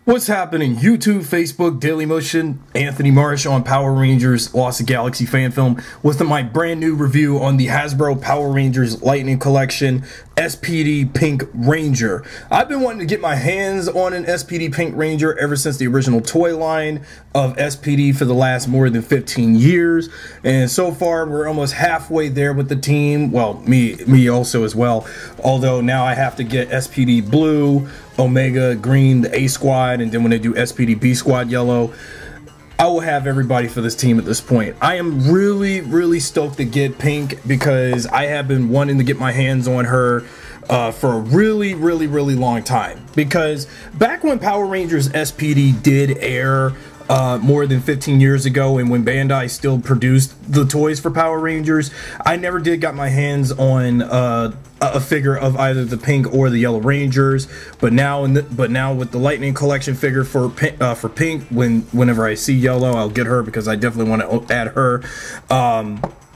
What's happening? YouTube, Facebook, Daily Motion, Anthony Marsh on Power Rangers Lost the Galaxy fan film with my brand new review on the Hasbro Power Rangers Lightning Collection SPD Pink Ranger. I've been wanting to get my hands on an SPD Pink Ranger ever since the original toy line of SPD for the last more than 15 years. And so far, we're almost halfway there with the team. Well, me also as well. Although now I have to get SPD Blue, Omega Green, the A Squad, and then when they do SPD B Squad Yellow, I will have everybody for this team at this point. I am really stoked to get Pink because I have been wanting to get my hands on her for a really long time. Because back when Power Rangers SPD did air more than 15 years ago, and when Bandai still produced the toys for Power Rangers, I never did got my hands on a figure of either the Pink or the Yellow Rangers. But now with the Lightning Collection figure for Pink, whenever I see Yellow, I'll get her because I definitely want to add her.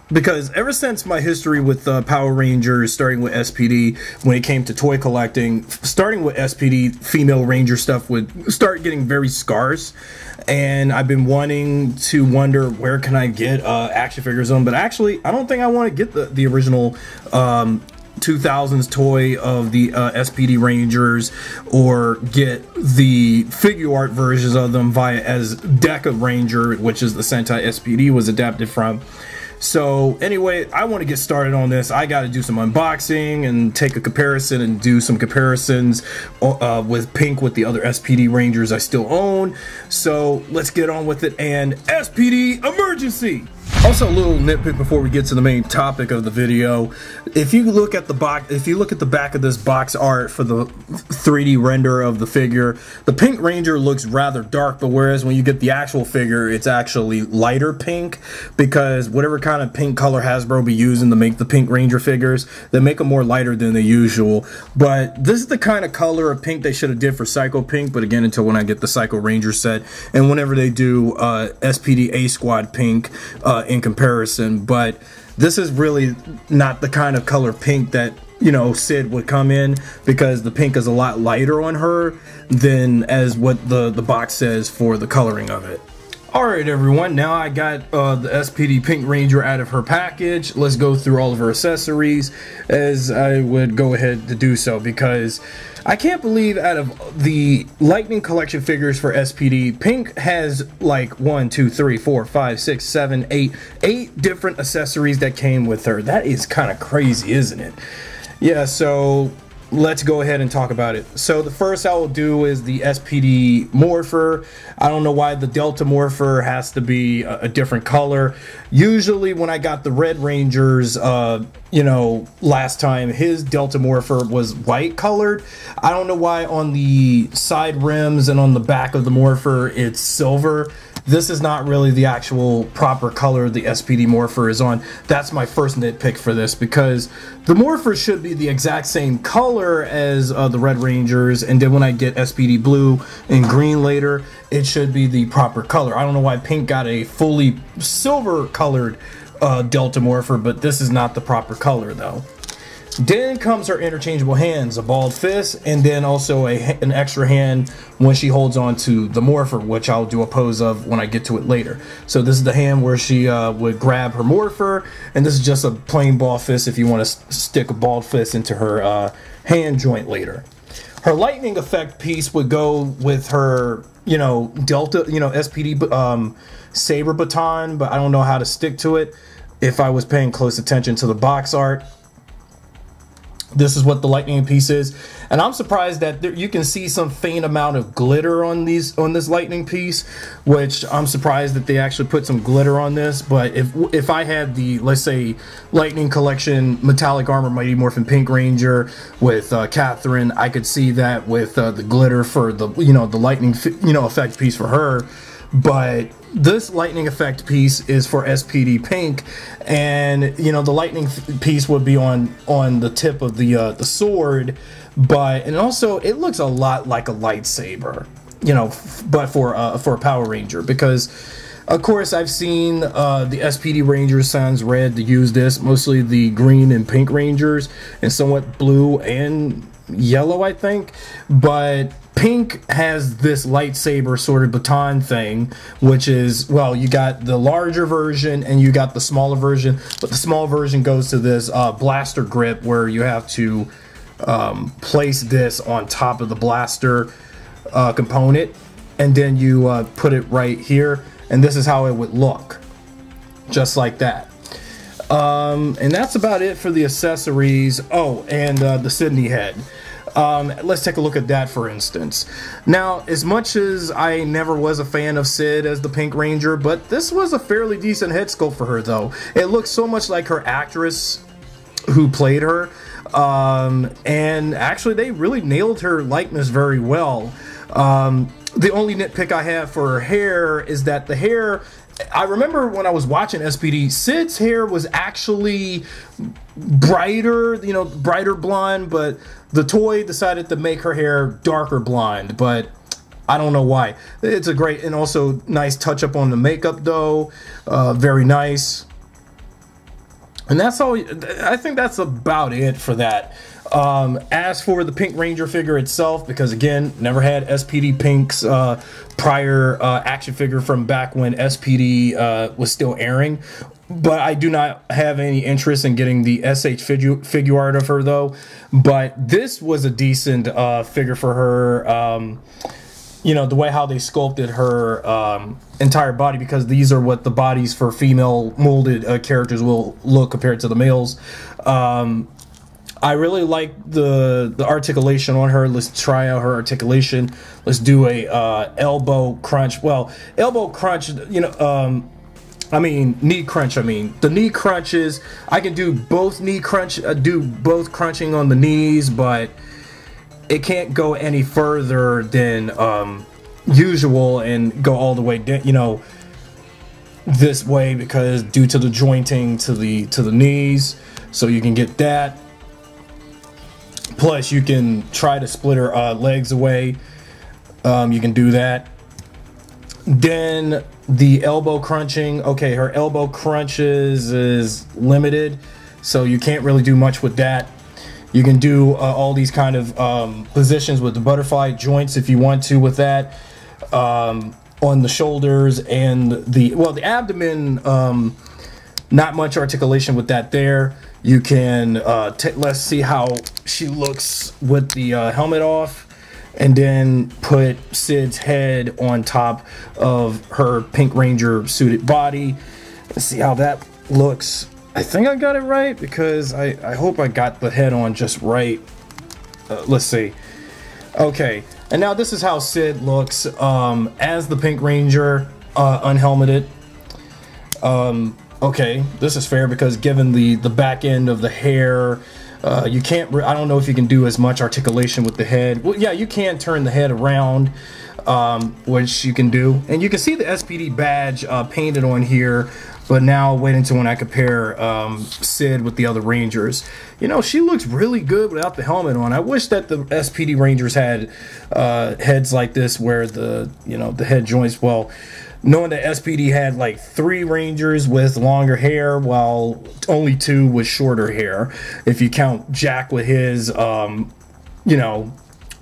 Because ever since my history with Power Rangers, starting with SPD, when it came to toy collecting, starting with SPD, female Ranger stuff would start getting very scarce. And I've been wanting to wonder where can I get action figures on. But actually, I don't think I want to get the original 2000s toy of the SPD Rangers, or get the figure art versions of them via as Deca Ranger, which is the Sentai SPD was adapted from. So anyway, I want to get started on this. I got to do some unboxing and take a comparison and do some comparisons with Pink with the other SPD Rangers I still own. So let's get on with it. And SPD Emergency! Also, a little nitpick before we get to the main topic of the video. If you look at the back of this box art for the 3D render of the figure, the Pink Ranger looks rather dark, but whereas when you get the actual figure, it's actually lighter pink, because whatever kind of pink color Hasbro be using to make the Pink Ranger figures, they make them more lighter than the usual. But this is the kind of color of pink they should have did for Psycho Pink, but again, until when I get the Psycho Ranger set, and whenever they do SPD A Squad Pink in comparison. But this is really not the kind of color pink that, you know, Sid would come in, because the pink is a lot lighter on her than as what the box says for the coloring of it. Alright everyone, now I got the SPD Pink Ranger out of her package. Let's go through all of her accessories, as I would go ahead to do so, because I can't believe out of the Lightning Collection figures for SPD, Pink has like 1, 2, 3, 4, 5, 6, 7, 8 different accessories that came with her. That is kind of crazy, isn't it? Yeah, so let's go ahead and talk about it. So the first I will do is the SPD Morpher. I don't know why the Delta Morpher has to be a different color. Usually when I got the Red Rangers, you know, last time, his Delta Morpher was white colored. I don't know why on the side rims and on the back of the Morpher it's silver. This is not really the actual proper color the SPD Morpher is on. That's my first nitpick for this, because the Morpher should be the exact same color as the Red Rangers, and then when I get SPD Blue and Green later, it should be the proper color. I don't know why Pink got a fully silver colored Delta Morpher, but this is not the proper color though. Then comes her interchangeable hands, a balled fist, and then also an extra hand when she holds on to the Morpher, which I'll do a pose of when I get to it later. So this is the hand where she would grab her Morpher, and this is just a plain ball fist if you want to stick a balled fist into her hand joint later. Her lightning effect piece would go with her, you know, Delta, you know, SPD Saber baton, but I don't know how to stick to it if I was paying close attention to the box art. This is what the lightning piece is, and I'm surprised that you can see some faint amount of glitter on this lightning piece, which I'm surprised that they actually put some glitter on this. But if I had the, let's say, Lightning Collection Metallic Armor Mighty Morphin Pink Ranger with Catherine, I could see that with the glitter for the, you know, the lightning, you know, effect piece for her. But this lightning effect piece is for SPD Pink, and you know, the lightning piece would be on the tip of the sword, and also it looks a lot like a lightsaber, you know, but for a Power Ranger, because of course I've seen the SPD Rangers Sans Red to use this, mostly the Green and Pink Rangers, and somewhat Blue and Yellow, I think, but Pink has this lightsaber sort of baton thing, which is, well, you got the larger version and you got the smaller version, but the small version goes to this blaster grip where you have to place this on top of the blaster component, and then you put it right here, and this is how it would look, just like that. And that's about it for the accessories. Oh, and the Sydney head. Let's take a look at that, for instance. Now, as much as I never was a fan of Sid as the Pink Ranger, but this was a fairly decent head sculpt for her, though. It looks so much like her actress who played her, and actually they really nailed her likeness very well. The only nitpick I have for her hair is that the hair, I remember when I was watching SPD, Sid's hair was actually brighter, you know, brighter blonde, but the toy decided to make her hair darker blonde, but I don't know why. It's a great and also nice touch up on the makeup, though. Very nice. And that's all. I think that's about it for that. As for the Pink Ranger figure itself, because again, never had SPD Pink's prior action figure from back when SPD was still airing, but I do not have any interest in getting the SH figure art of her, though. But this was a decent figure for her. You know, the way how they sculpted her entire body, because these are what the bodies for female molded characters will look compared to the males. I really like the articulation on her. Let's try out her articulation. Let's do a elbow crunch. Well, elbow crunch, you know, I mean knee crunch. I mean the knee crunches. I can do both knee crunch, do both crunching on the knees, but it can't go any further than usual and go all the way down, you know, this way, because due to the jointing to the knees. So you can get that. Plus, you can try to split her legs away. You can do that. Then the elbow crunching. Okay, her elbow crunches is limited, so you can't really do much with that. You can do all these kind of positions with the butterfly joints if you want to with that. On the shoulders and the abdomen, not much articulation with that there. You can, let's see how she looks with the helmet off, and then put Sid's head on top of her Pink Ranger suited body. Let's see how that looks. I think I got it right, because I hope I got the head on just right. Let's see. Okay, and now this is how Sid looks as the Pink Ranger, unhelmeted. Okay, this is fair, because given the back end of the hair, you can't, I don't know if you can do as much articulation with the head. Well, yeah, you can turn the head around, which you can do. And you can see the SPD badge painted on here, but now wait until when I compare Sid with the other Rangers. You know, she looks really good without the helmet on. I wish that the SPD Rangers had heads like this, where the head joints, well, knowing that SPD had like 3 Rangers with longer hair, while only 2 with shorter hair. If you count Jack with his, you know,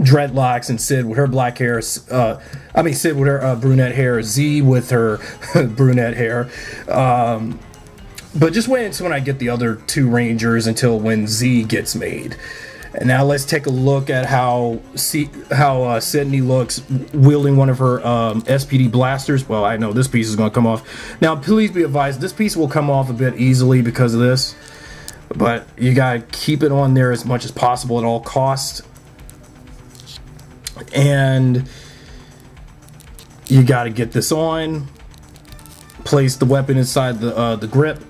dreadlocks, and Sid with her black hair. I mean, Sid with her brunette hair, Z with her brunette hair. But just wait until when I get the other 2 Rangers, until when Z gets made. And now let's take a look at how Sydney looks wielding one of her SPD blasters. Well, I know this piece is going to come off. Now, please be advised, this piece will come off a bit easily because of this. But you got to keep it on there as much as possible at all costs. And you got to get this on. Place the weapon inside the grip.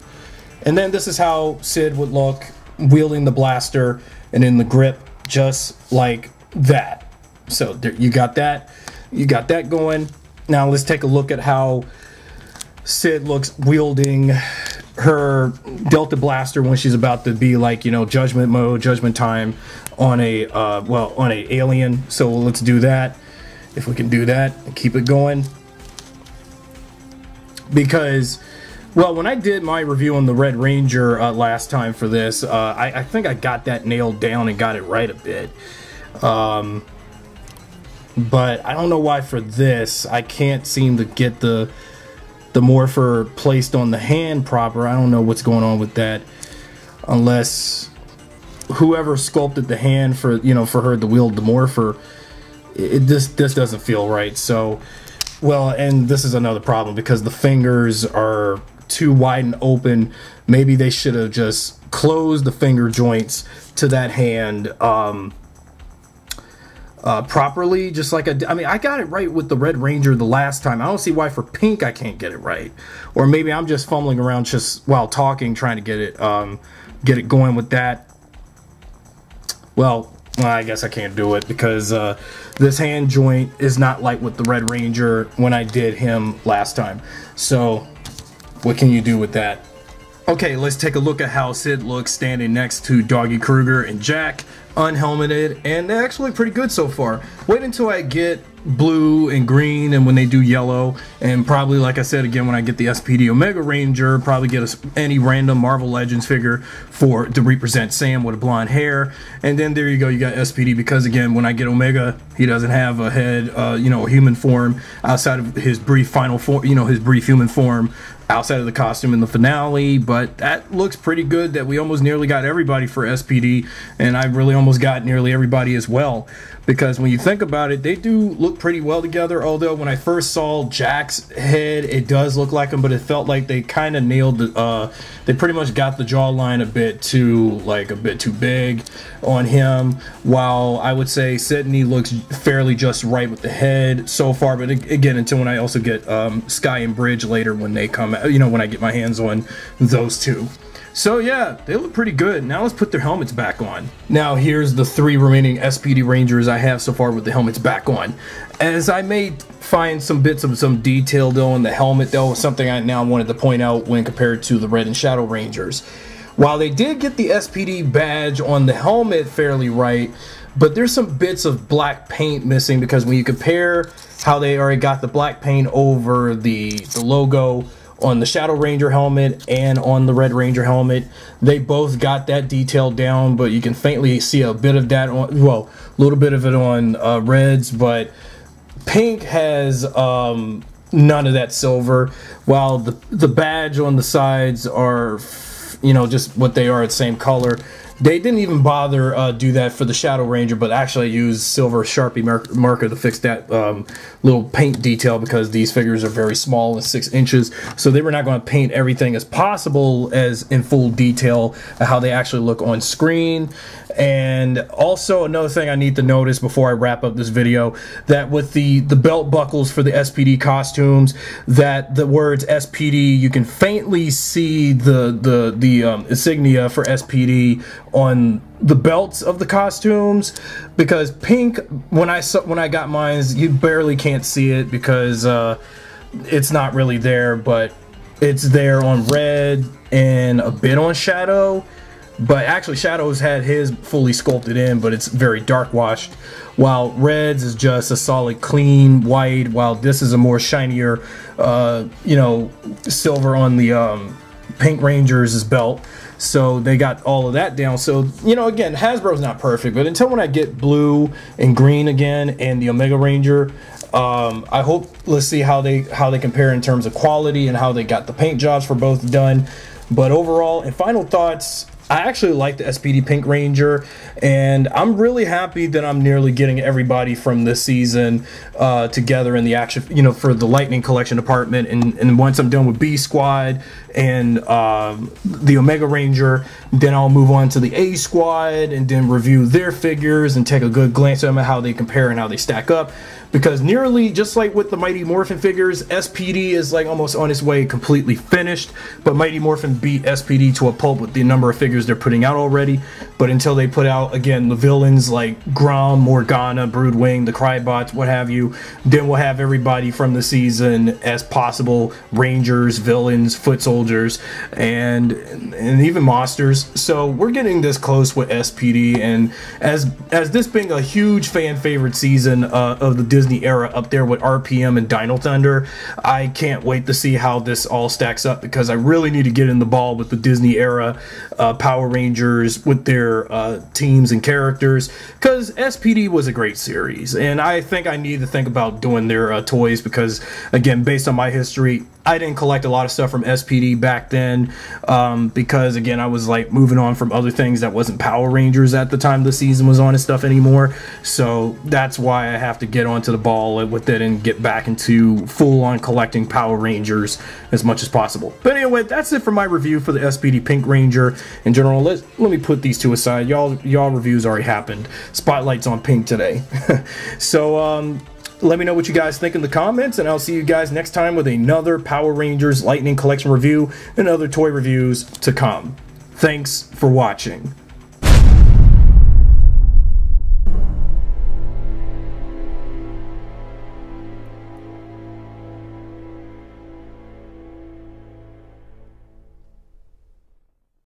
And then this is how Sid would look wielding the blaster and in the grip, just like that. So there, you got that. You got that going. Now let's take a look at how Sid looks wielding her Delta blaster when she's about to be, like, you know, judgment mode, judgment time on a on a alien. So let's do that, if we can do that and keep it going. Because, well, when I did my review on the Red Ranger last time for this, I think I got that nailed down and got it right a bit. but I don't know why for this I can't seem to get the Morpher placed on the hand proper. I don't know what's going on with that, unless whoever sculpted the hand for, you know, for her to wield the Morpher, this doesn't feel right. So, well, and this is another problem because the fingers are too wide and open. Maybe they should have just closed the finger joints to that hand properly, just like I mean, I got it right with the Red Ranger the last time. I don't see why for Pink I can't get it right. Or maybe I'm just fumbling around just while talking, trying to get it going with that. Well, I guess I can't do it because this hand joint is not like with the Red Ranger when I did him last time. So what can you do with that? Okay, let's take a look at how Sid looks standing next to Doggy Kruger and Jack, unhelmeted, and they're actually pretty good so far. Wait until I get blue and green, and when they do yellow, and probably, like I said again, when I get the SPD Omega Ranger, probably get any random Marvel Legends figure to represent Sam with a blonde hair, and then there you go, you got SPD, because again, when I get Omega, he doesn't have a head, you know, a human form outside of his brief final form, you know, his brief human form outside of the costume in the finale. But that looks pretty good that we almost nearly got everybody for SPD, and I really almost got nearly everybody as well, because when you think about it, they do look pretty well together. Although when I first saw Jack's head, it does look like him, but it felt like they kind of nailed the they pretty much got the jawline a bit too big on him, while I would say Sydney looks fairly just right with the head so far. But again, until when I also get Sky and Bridge later, when they come out, you know, when I get my hands on those two. So yeah, they look pretty good. Now let's put their helmets back on. Now here's the 3 remaining SPD Rangers I have so far with the helmets back on. As I may find some bits of some detail though on the helmet though, something I now wanted to point out when compared to the Red and Shadow Rangers. While they did get the SPD badge on the helmet fairly right, but there's some bits of black paint missing, because when you compare how they already got the black paint over the logo on the Shadow Ranger helmet and on the Red Ranger helmet, they both got that detail down, but you can faintly see a bit of that on, well, a little bit of it on Red's, but Pink has none of that silver, while the badge on the sides are, you know, just what they are, the same color. They didn't even bother do that for the Shadow Ranger, but actually used silver Sharpie marker to fix that little paint detail, because these figures are very small and 6 inches, so they were not going to paint everything as possible as in full detail how they actually look on screen. And also another thing I need to notice before I wrap up this video, that with the belt buckles for the SPD costumes, that the words SPD, you can faintly see the insignia for SPD on the belts of the costumes, because Pink, when I got mine, you barely can't see it because it's not really there, but it's there on Red and a bit on Shadow. But actually Shadow's had his fully sculpted in, but it's very dark washed, while Red's is just a solid clean white, while this is a more shinier you know, silver on the Pink Ranger's belt. So they got all of that down. So, you know, again, Hasbro's not perfect, but until when I get blue and green again and the Omega Ranger, I hope, let's see how they compare in terms of quality and how they got the paint jobs for both done. But overall, in final thoughts, I actually like the SPD Pink Ranger, and I'm really happy that I'm nearly getting everybody from this season together in the action, you know, for the Lightning Collection department. And once I'm done with B Squad and the Omega Ranger, then I'll move on to the A Squad and then review their figures and take a good glance at them, how they compare and how they stack up. Because nearly, just like with the Mighty Morphin figures, SPD is like almost on its way completely finished, but Mighty Morphin beat SPD to a pulp with the number of figures they're putting out already. But until they put out, again, the villains like Grom, Morgana, Broodwing, the Crybots, what have you, then we'll have everybody from the season as possible Rangers, villains, foot soldiers, and even monsters. So we're getting this close with SPD, and as this being a huge fan favorite season of the Disney era, up there with RPM and Dino Thunder, I can't wait to see how this all stacks up, because I really need to get in the ball with the Disney era Power Power Rangers with their teams and characters, because SPD was a great series, and I think I need to think about doing their toys, because again, based on my history, I didn't collect a lot of stuff from SPD back then, because again, I was like moving on from other things that wasn't Power Rangers at the time the season was on and stuff anymore. So that's why I have to get onto the ball with it and get back into full-on collecting Power Rangers as much as possible. But anyway, that's it for my review for the SPD Pink Ranger. In general, let me put these two aside. Y'all reviews already happened. Spotlight's on Pink today. So let me know what you guys think in the comments, and I'll see you guys next time with another Power Rangers Lightning Collection review and other toy reviews to come. Thanks for watching.